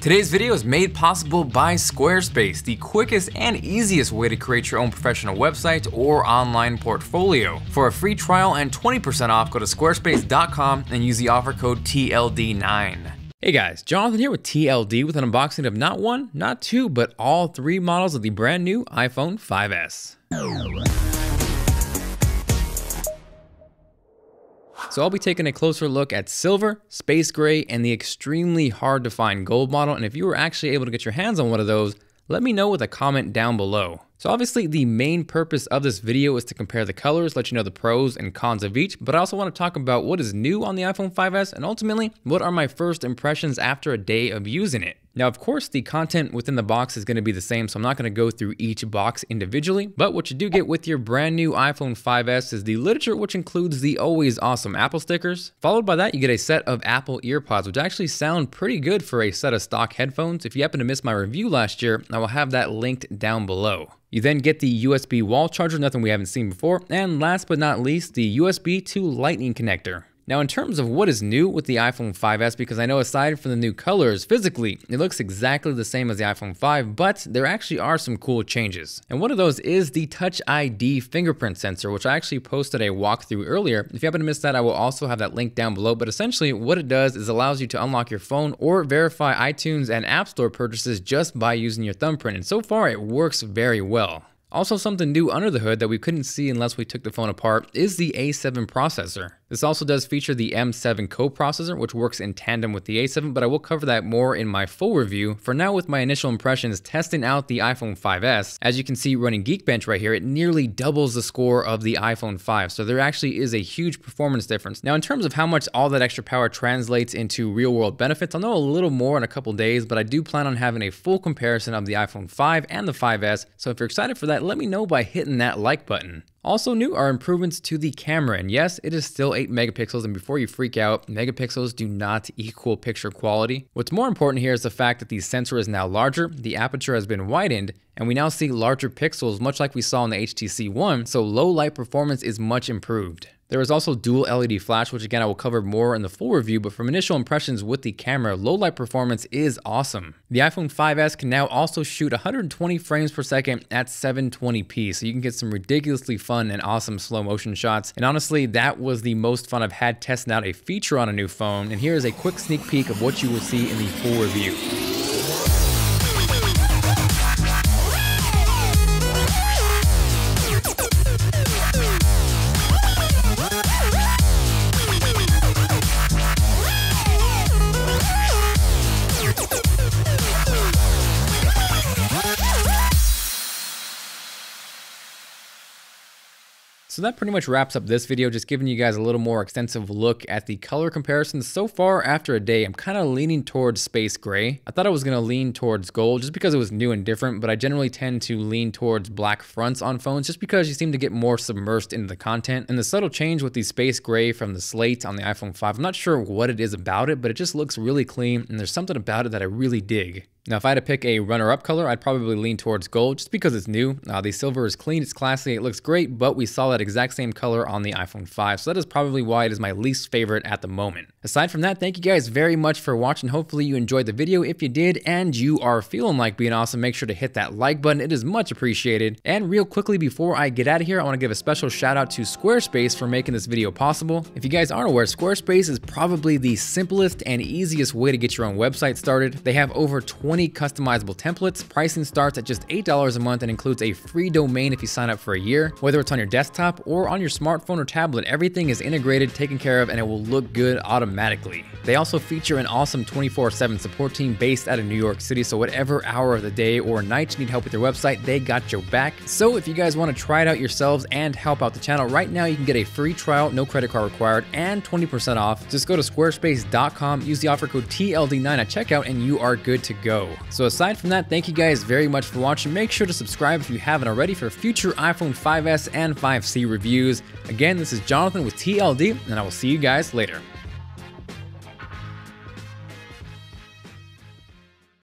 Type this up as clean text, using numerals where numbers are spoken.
Today's video is made possible by Squarespace, the quickest and easiest way to create your own professional website or online portfolio. For a free trial and 20% off, go to squarespace.com and use the offer code TLD9. Hey guys, Jonathan here with TLD with an unboxing of not one, not two, but all three models of the brand new iPhone 5S. So I'll be taking a closer look at silver, space gray, and the extremely hard to find gold model. And if you were actually able to get your hands on one of those, let me know with a comment down below. So obviously the main purpose of this video is to compare the colors, let you know the pros and cons of each, but I also want to talk about what is new on the iPhone 5S and ultimately what are my first impressions after a day of using it. Now, of course, the content within the box is going to be the same, so I'm not going to go through each box individually, but what you do get with your brand new iPhone 5S is the literature, which includes the always awesome Apple stickers. Followed by that, you get a set of Apple EarPods, which actually sound pretty good for a set of stock headphones. If you happen to miss my review last year, I will have that linked down below. You then get the USB wall charger, nothing we haven't seen before, and last but not least, the USB to Lightning connector. Now in terms of what is new with the iPhone 5S, because I know aside from the new colors, physically, it looks exactly the same as the iPhone 5, but there actually are some cool changes. And one of those is the Touch ID fingerprint sensor, which I actually posted a walkthrough earlier. If you happen to miss that, I will also have that link down below, but essentially what it does is allows you to unlock your phone or verify iTunes and App Store purchases just by using your thumbprint, and so far it works very well. Also, something new under the hood that we couldn't see unless we took the phone apart is the A7 processor. This also does feature the M7 co-processor, which works in tandem with the A7, but I will cover that more in my full review. For now, with my initial impressions testing out the iPhone 5S, as you can see running Geekbench right here, it nearly doubles the score of the iPhone 5, so there actually is a huge performance difference. Now, in terms of how much all that extra power translates into real-world benefits, I'll know a little more in a couple days, but I do plan on having a full comparison of the iPhone 5 and the 5S, so if you're excited for that, let me know by hitting that like button. Also new are improvements to the camera, and yes, it is still 8 megapixels, and before you freak out, megapixels do not equal picture quality. What's more important here is the fact that the sensor is now larger, the aperture has been widened, and we now see larger pixels much like we saw in the HTC One, so low light performance is much improved. There is also dual LED flash, which again I will cover more in the full review, but from initial impressions with the camera, low light performance is awesome. The iPhone 5S can now also shoot 120 frames per second at 720p, so you can get some ridiculously fun and awesome slow motion shots. And honestly, that was the most fun I've had testing out a feature on a new phone, and here is a quick sneak peek of what you will see in the full review. So that pretty much wraps up this video, just giving you guys a little more extensive look at the color comparisons. So far after a day, I'm kind of leaning towards space gray. I thought I was going to lean towards gold just because it was new and different, but I generally tend to lean towards black fronts on phones just because you seem to get more submersed into the content. And the subtle change with the space gray from the slate on the iPhone 5, I'm not sure what it is about it, but it just looks really clean and there's something about it that I really dig. Now, if I had to pick a runner-up color, I'd probably lean towards gold just because it's new. The silver is clean, it's classy, it looks great, but we saw that exact same color on the iPhone 5, so that is probably why it is my least favorite at the moment. Aside from that, thank you guys very much for watching. Hopefully you enjoyed the video. If you did and you are feeling like being awesome, make sure to hit that like button. It is much appreciated. And real quickly before I get out of here, I want to give a special shout out to Squarespace for making this video possible. If you guys aren't aware, Squarespace is probably the simplest and easiest way to get your own website started. They have over 20 customizable templates. Pricing starts at just $8 a month and includes a free domain if you sign up for a year. Whether it's on your desktop or on your smartphone or tablet, everything is integrated, taken care of, and it will look good automatically. They also feature an awesome 24/7 support team based out of New York City, so whatever hour of the day or night you need help with your website, they got your back. So if you guys want to try it out yourselves and help out the channel, right now you can get a free trial, no credit card required, and 20% off. Just go to squarespace.com, use the offer code TLD9 at checkout, and you are good to go. So aside from that, thank you guys very much for watching. Make sure to subscribe if you haven't already for future iPhone 5S and 5C reviews. Again, this is Jonathan with TLD, and I will see you guys later.